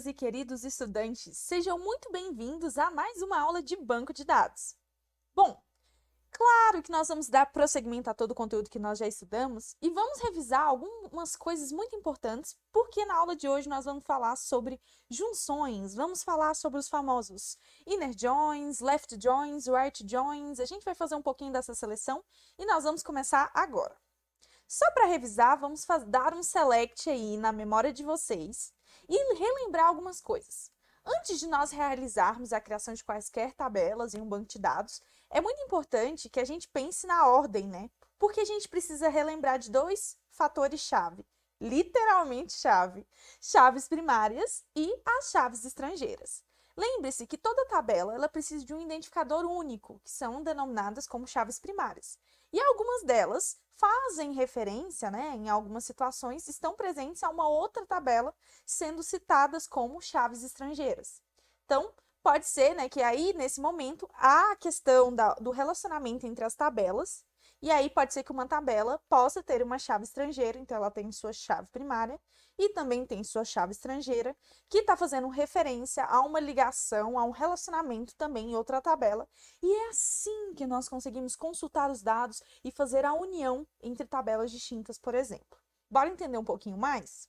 queridas e queridos estudantes, sejam muito bem-vindos a mais uma aula de banco de dados. Bom, claro que nós vamos dar prosseguimento a todo o conteúdo que nós já estudamos e vamos revisar algumas coisas muito importantes, porque na aula de hoje nós vamos falar sobre junções, vamos falar sobre os famosos inner joins, left joins, right joins, a gente vai fazer um pouquinho dessa seleção e nós vamos começar agora. Só para revisar, vamos dar um select aí na memória de vocês e relembrar algumas coisas. Antes de nós realizarmos a criação de quaisquer tabelas em um banco de dados, é muito importante que a gente pense na ordem, né? Porque a gente precisa relembrar de dois fatores-chave, literalmente chave, chaves primárias e as chaves estrangeiras. Lembre-se que toda tabela ela precisa de um identificador único, que são denominadas como chaves primárias. E algumas delas fazem referência, né, em algumas situações, estão presentes a uma outra tabela, sendo citadas como chaves estrangeiras. Então, pode ser, né, que aí, nesse momento, há a questão do relacionamento entre as tabelas, e aí pode ser que uma tabela possa ter uma chave estrangeira, então ela tem sua chave primária, e também tem sua chave estrangeira, que está fazendo referência a uma ligação, a um relacionamento também em outra tabela, e é assim que nós conseguimos consultar os dados e fazer a união entre tabelas distintas, por exemplo. Bora entender um pouquinho mais?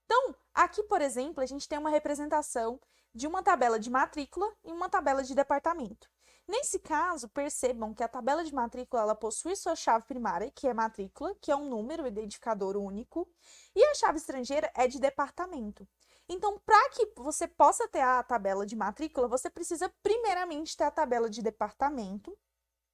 Então, aqui, por exemplo, a gente tem uma representação de uma tabela de matrícula e uma tabela de departamento. Nesse caso, percebam que a tabela de matrícula ela possui sua chave primária, que é matrícula, que é um número identificador único, e a chave estrangeira é de departamento. Então, para que você possa ter a tabela de matrícula, você precisa primeiramente ter a tabela de departamento,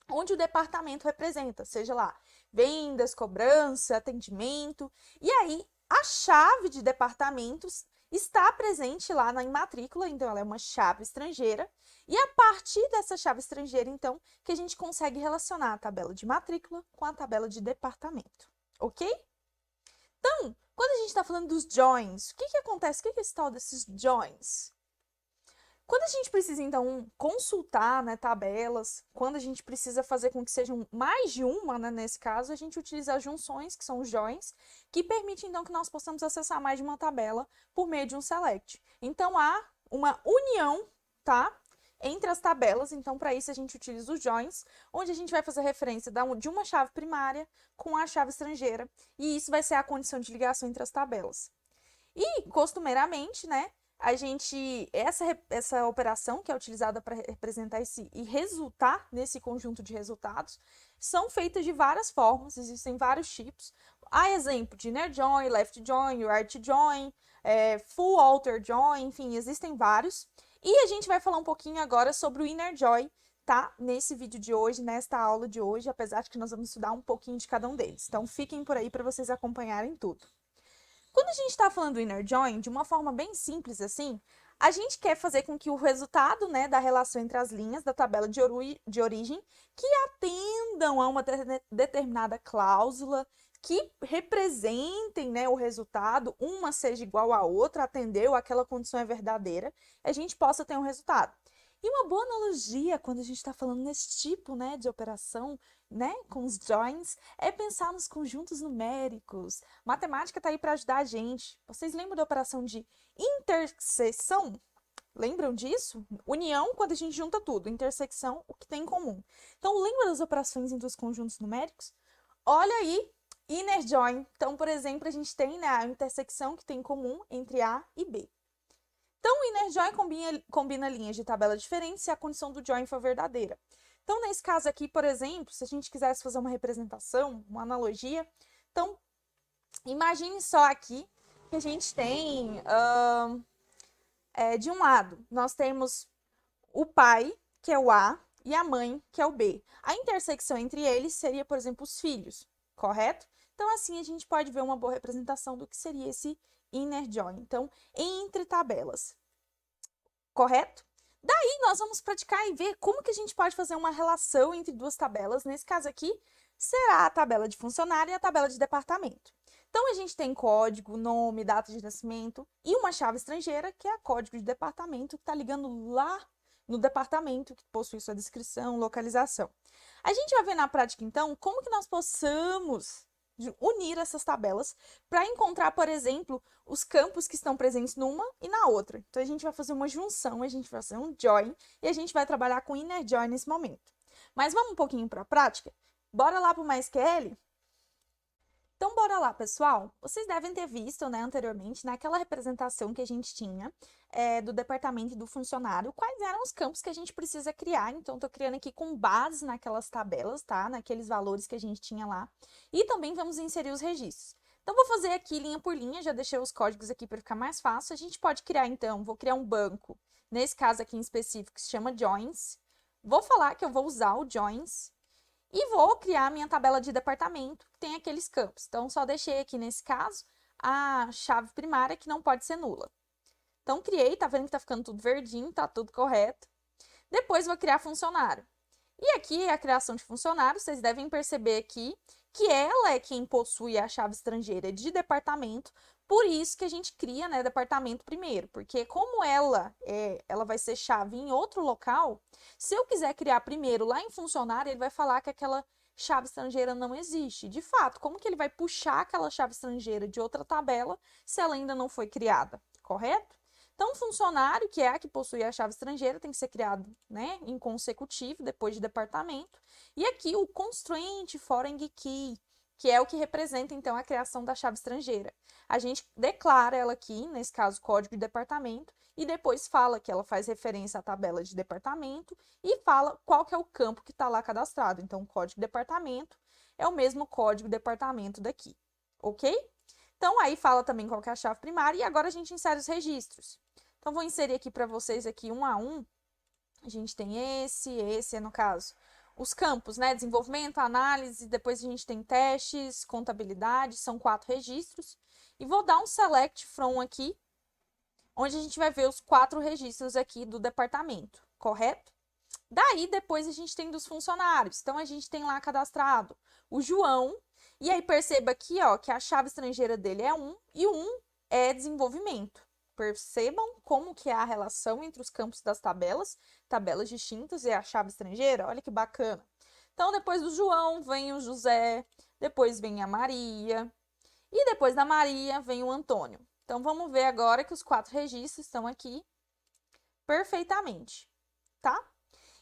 onde o departamento representa, seja lá, vendas, cobrança, atendimento, e aí a chave de departamentos está presente lá na matrícula, então ela é uma chave estrangeira, e a partir dessa chave estrangeira, então, que a gente consegue relacionar a tabela de matrícula com a tabela de departamento, ok? Então, quando a gente está falando dos joins, o que acontece? O que é esse tal desses joins? Quando a gente precisa, então, consultar, né, tabelas, quando a gente precisa fazer com que sejam mais de uma, né, nesse caso, a gente utiliza as junções, que são os joins, que permitem, então, que nós possamos acessar mais de uma tabela por meio de um select. Então, há uma união, tá, entre as tabelas. Então, para isso, a gente utiliza os joins, onde a gente vai fazer referência de uma chave primária com a chave estrangeira, e isso vai ser a condição de ligação entre as tabelas. E, costumeiramente, né, essa operação que é utilizada para representar e resultar nesse conjunto de resultados são feitas de várias formas, existem vários tipos. Há exemplo de inner join, left join, right join, full outer join, enfim, existem vários. E a gente vai falar um pouquinho agora sobre o inner join, tá? Nesse vídeo de hoje, nesta aula de hoje, apesar de que nós vamos estudar um pouquinho de cada um deles. Então, fiquem por aí para vocês acompanharem tudo. Quando a gente está falando do inner join, de uma forma bem simples assim, a gente quer fazer com que o resultado, né, da relação entre as linhas da tabela de origem que atendam a uma determinada cláusula, que representem, né, o resultado, uma seja igual à outra, atendeu, aquela condição é verdadeira, a gente possa ter um resultado. E uma boa analogia, quando a gente está falando nesse tipo, né, de operação, né, com os joins, é pensar nos conjuntos numéricos. Matemática está aí para ajudar a gente. Vocês lembram da operação de interseção? Lembram disso? União, quando a gente junta tudo. Intersecção, o que tem em comum. Então, lembra das operações entre os conjuntos numéricos? Olha aí, inner join. Então, por exemplo, a gente tem, né, a intersecção que tem em comum entre A e B. Então, o inner join combina linhas de tabela diferentes se a condição do join for verdadeira. Então, nesse caso aqui, por exemplo, se a gente quisesse fazer uma representação, uma analogia, então, imagine só aqui que a gente tem, de um lado, nós temos o pai, que é o A, e a mãe, que é o B. A intersecção entre eles seria, por exemplo, os filhos, correto? Então, assim, a gente pode ver uma boa representação do que seria esse inner join. Então, entre tabelas, correto? Daí, nós vamos praticar e ver como que a gente pode fazer uma relação entre duas tabelas. Nesse caso aqui, será a tabela de funcionário e a tabela de departamento. Então, a gente tem código, nome, data de nascimento e uma chave estrangeira, que é a código de departamento, que está ligando lá no departamento, que possui sua descrição, localização. A gente vai ver na prática, então, como que nós possamos unir essas tabelas para encontrar, por exemplo, os campos que estão presentes numa e na outra. Então, a gente vai fazer uma junção, a gente vai fazer um join e a gente vai trabalhar com inner join nesse momento. Mas vamos um pouquinho para a prática? Bora lá para o MySQL? Então, bora lá, pessoal. Vocês devem ter visto, né, anteriormente, naquela representação que a gente tinha do departamento e do funcionário, quais eram os campos que a gente precisa criar. Então, estou criando aqui com base naquelas tabelas, tá? Naqueles valores que a gente tinha lá. E também vamos inserir os registros. Então, vou fazer aqui linha por linha, já deixei os códigos aqui para ficar mais fácil. A gente pode criar, então, vou criar um banco, nesse caso aqui em específico, que se chama joins. Vou falar que eu vou usar o joins. E vou criar a minha tabela de departamento, que tem aqueles campos. Então, só deixei aqui, nesse caso, a chave primária, que não pode ser nula. Então, criei, tá vendo que tá ficando tudo verdinho, tá tudo correto. Depois, vou criar funcionário. E aqui, a criação de funcionário, vocês devem perceber aqui que ela é quem possui a chave estrangeira de departamento, por isso que a gente cria, né, departamento primeiro, porque como ela vai ser chave em outro local, se eu quiser criar primeiro lá em funcionário, ele vai falar que aquela chave estrangeira não existe. De fato, como que ele vai puxar aquela chave estrangeira de outra tabela se ela ainda não foi criada, correto? Então, funcionário, que é a que possui a chave estrangeira, tem que ser criado, né, em consecutivo, depois de departamento. E aqui o constraint foreign key, que é o que representa, então, a criação da chave estrangeira. A gente declara ela aqui, nesse caso, código de departamento, e depois fala que ela faz referência à tabela de departamento e fala qual que é o campo que está lá cadastrado. Então, o código de departamento é o mesmo código de departamento daqui, ok? Então, aí fala também qual que é a chave primária e agora a gente insere os registros. Então, vou inserir aqui para vocês aqui um a um. A gente tem esse é no caso os campos, né? Desenvolvimento, análise, depois a gente tem testes, contabilidade, são 4 registros. E vou dar um select from aqui, onde a gente vai ver os 4 registros aqui do departamento, correto? Daí, depois a gente tem dos funcionários. Então, a gente tem lá cadastrado o João. E aí, perceba aqui, ó, que a chave estrangeira dele é 1 e o 1 é desenvolvimento. Percebam como que é a relação entre os campos das tabelas distintas e a chave estrangeira. Olha que bacana. Então, depois do João vem o José, depois vem a Maria e depois da Maria vem o Antônio. Então, vamos ver agora que os 4 registros estão aqui perfeitamente, tá?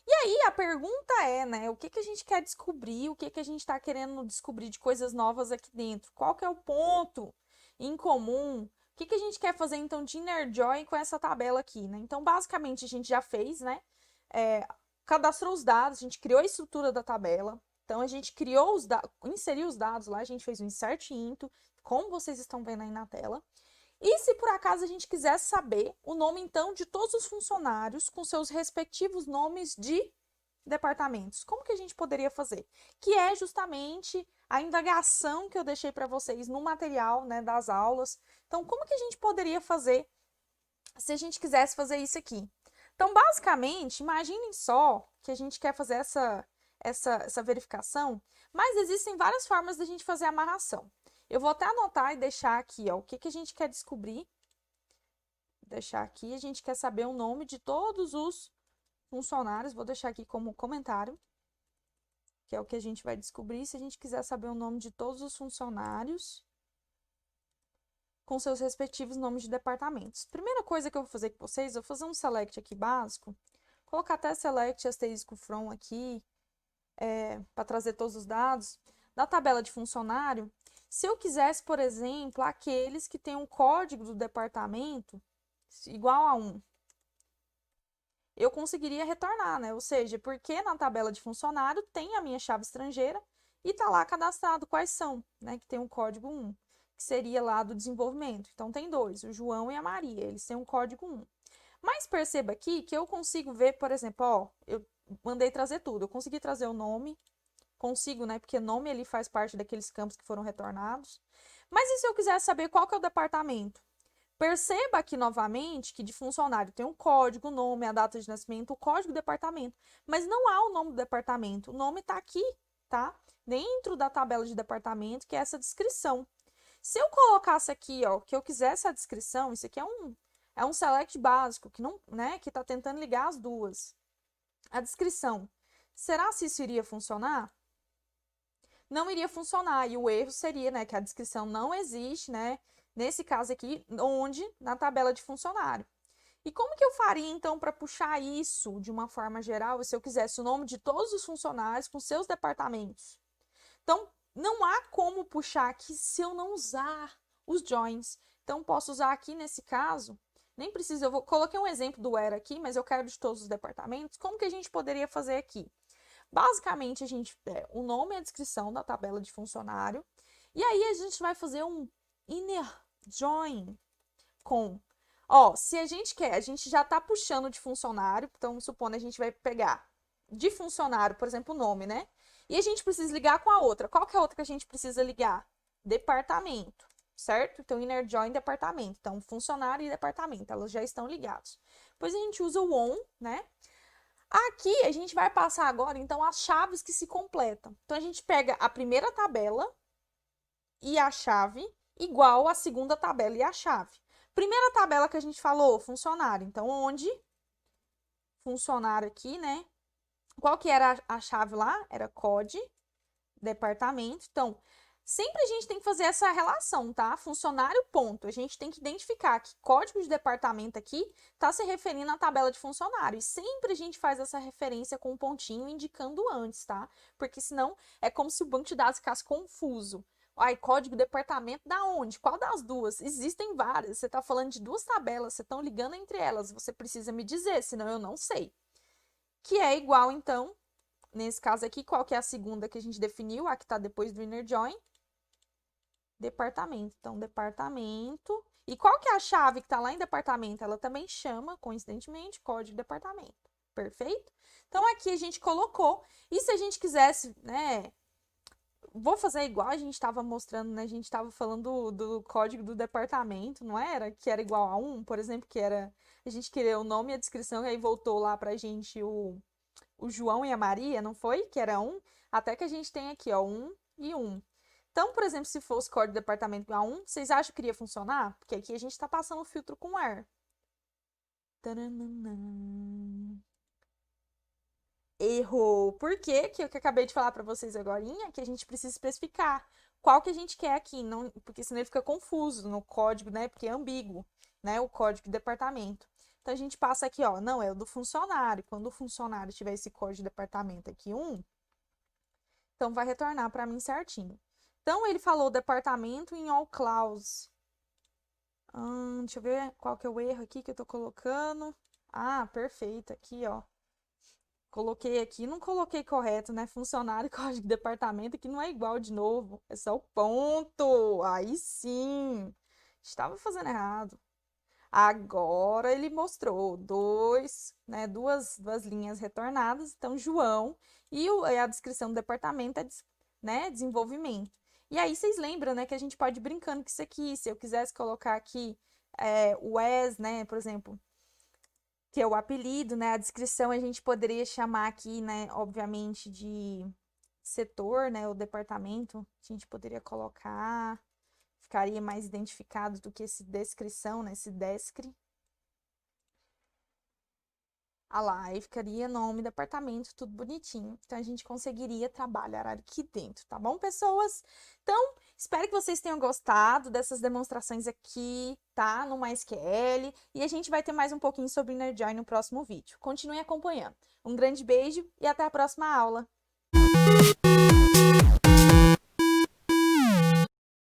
E aí, a pergunta é, né, o que que a gente quer descobrir, o que que a gente está querendo descobrir de coisas novas aqui dentro? Qual que é o ponto em comum? O que que a gente quer fazer, então, de inner join com essa tabela aqui, né? Então, basicamente, a gente já fez, né, cadastrou os dados, a gente criou a estrutura da tabela, então, a gente criou inseriu os dados lá, a gente fez um insert into, como vocês estão vendo aí na tela. E se por acaso a gente quisesse saber o nome, então, de todos os funcionários com seus respectivos nomes de departamentos, como que a gente poderia fazer? Que é justamente a indagação que eu deixei para vocês no material, né, das aulas. Então, como que a gente poderia fazer se a gente quisesse fazer isso aqui? Então, basicamente, imaginem só que a gente quer fazer essa verificação, mas existem várias formas da gente fazer a amarração. Eu vou até anotar e deixar aqui, ó, o que que a gente quer descobrir. Vou deixar aqui, a gente quer saber o nome de todos os funcionários. Vou deixar aqui como comentário, que é o que a gente vai descobrir se a gente quiser saber o nome de todos os funcionários com seus respectivos nomes de departamentos. Primeira coisa que eu vou fazer com vocês, eu vou fazer um select aqui básico, colocar até select asterisco from aqui, para trazer todos os dados da tabela de funcionário. Se eu quisesse, por exemplo, aqueles que têm um código do departamento igual a 1, eu conseguiria retornar, né? Ou seja, porque na tabela de funcionário tem a minha chave estrangeira e tá lá cadastrado quais são, né? Que tem um código 1, que seria lá do desenvolvimento. Então, tem 2, o João e a Maria, eles têm um código 1. Mas perceba aqui que eu consigo ver, por exemplo, ó, eu mandei trazer tudo, eu consegui trazer o nome, consigo, né? Porque nome ele faz parte daqueles campos que foram retornados. Mas e se eu quiser saber qual que é o departamento? Perceba aqui novamente que de funcionário tem um código, o nome, a data de nascimento, o código do departamento. Mas não há o nome do departamento. O nome está aqui, tá? Dentro da tabela de departamento, que é essa descrição. Se eu colocasse aqui, ó, que eu quisesse a descrição, isso aqui é um select básico, que não, né, que está tentando ligar as duas. A descrição. Será se isso iria funcionar? não iria funcionar. E o erro seria, né, que a descrição não existe, né, nesse caso aqui, onde? Na tabela de funcionário. E como que eu faria, então, para puxar isso de uma forma geral, se eu quisesse o nome de todos os funcionários com seus departamentos? Então, não há como puxar aqui se eu não usar os joins. Então, posso usar aqui nesse caso, nem precisa, coloquei um exemplo do where aqui, mas eu quero de todos os departamentos. Como que a gente poderia fazer aqui? Basicamente, o nome e a descrição da tabela de funcionário, e aí a gente vai fazer um inner join com, se a gente quer, a gente já está puxando de funcionário, então, supondo a gente vai pegar de funcionário, por exemplo, o nome, né? E a gente precisa ligar com a outra. Qual que é a outra que a gente precisa ligar? Departamento, certo? Então, inner join departamento. Então, funcionário e departamento, elas já estão ligadas. Depois a gente usa o on, né? Aqui a gente vai passar agora, então, as chaves que se completam. Então, a gente pega a primeira tabela e a chave igual à segunda tabela e a chave. Primeira tabela que a gente falou, funcionário. Então, onde? Funcionário aqui, né? Qual que era a chave lá? Era COD, departamento. Então, sempre a gente tem que fazer essa relação, tá? Funcionário, ponto. A gente tem que identificar que código de departamento aqui está se referindo à tabela de funcionário. E sempre a gente faz essa referência com um pontinho indicando antes, tá? Porque senão é como se o banco de dados ficasse confuso. Ai, código departamento da onde? Qual das duas? Existem várias. Você está falando de duas tabelas, você está ligando entre elas. Você precisa me dizer, senão eu não sei. Que é igual, então, nesse caso aqui, qual que é a segunda que a gente definiu? A que está depois do inner join? Departamento. Então, departamento. E qual que é a chave que está lá em departamento? Ela também chama, coincidentemente, código de departamento. Perfeito? Então, aqui a gente colocou. E se a gente quisesse, né? Vou fazer igual a gente estava mostrando, né? A gente estava falando do código do departamento, não era? Que era igual a 1, por exemplo, que era... A gente queria o nome e a descrição, e aí voltou lá pra gente o João e a Maria, não foi? Que era 1. Até que a gente tem aqui, ó, 1 e 1. Então, por exemplo, se fosse código de departamento igual a 1, vocês acham que iria funcionar? Porque aqui a gente está passando o filtro com where. Taranana. Errou. Por quê? Que eu acabei de falar para vocês agora, que a gente precisa especificar qual que a gente quer aqui, não, porque senão ele fica confuso no código, né? Porque é ambíguo, né? O código de departamento. Então, a gente passa aqui, ó, não, é o do funcionário. Quando o funcionário tiver esse código de departamento aqui, 1, então vai retornar para mim certinho. Então, ele falou departamento em all clause. Deixa eu ver qual que é o erro aqui que eu tô colocando. Ah, perfeito, aqui, ó. Coloquei aqui, não coloquei correto, né? Funcionário e código de departamento, que não é igual de novo. É só o ponto. Aí sim. Estava fazendo errado. Agora ele mostrou duas linhas retornadas. Então, João e a descrição do departamento é, né, desenvolvimento. E aí vocês lembram, né, que a gente pode ir brincando com isso aqui. Se eu quisesse colocar aqui o as, né, por exemplo, que é o apelido, né? A descrição a gente poderia chamar aqui, né, obviamente, de setor, né, o departamento. A gente poderia colocar, ficaria mais identificado do que esse descrição, né, esse descri. Ah lá, aí ficaria nome do apartamento, tudo bonitinho. Então, a gente conseguiria trabalhar aqui dentro, tá bom, pessoas? Então, espero que vocês tenham gostado dessas demonstrações aqui, tá? No MySQL. E a gente vai ter mais um pouquinho sobre Inner Join no próximo vídeo. Continue acompanhando. Um grande beijo e até a próxima aula!